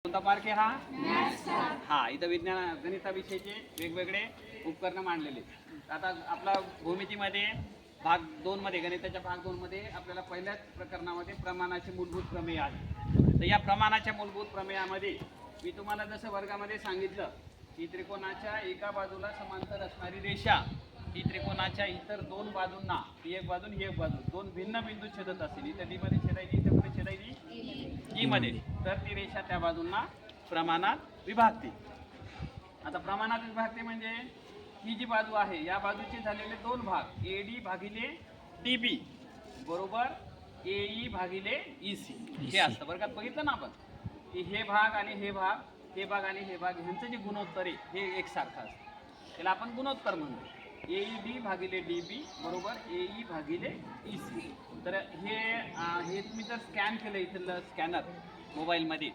कोणता पार्क आहे हा? हा, इथं विज्ञान गणिताविषयीचे वेगवेगळे उपकरण मांडलेले. आता आपला भूमितीमध्ये भाग 2 मध्ये, गणिताच्या भाग 2 मध्ये आपल्याला पहिल्याच प्रकरणामध्ये प्रमाणाचे मूलभूत प्रमेय आहे. तर या प्रमाणाच्या मूलभूत प्रमेयामध्ये मी तुम्हाला जसं वर्गामध्ये सांगितलं की त्रिकोणाच्या एका बाजूला समांतर असणारी रेषा ही त्रिकोणाच्या इतर दोन बाजूंना, ही एक बाजू ही एक बाजू, दोन भिन्न बिंदू छेदत असतील. इथं डी मध्ये छेदायची, इथं कुठे छेदायची? ई मध्ये. तर ती रेषा त्या बाजूंना प्रमाणात विभागते. आता प्रमाणात विभागते म्हणजे ही जी बाजू आहे या बाजूचे झालेले दोन भाग एडी भागिले डीबी बरोबर एई भागिले ईसी हे असतं. बरं का, बघितलं ना आपण की हे भाग आणि हे भाग, हे भाग आणि हे भाग ह्यांचं जे गुणोत्तर आहे हे एकसारखं असतं. त्याला आपण गुणोत्तर म्हणतो. एई भागिले डीबी बरोबर एई भागिले ईसी. तर हे तुम्ही जर स्कॅन केलं इथलं स्कॅनर मोबाईलमध्ये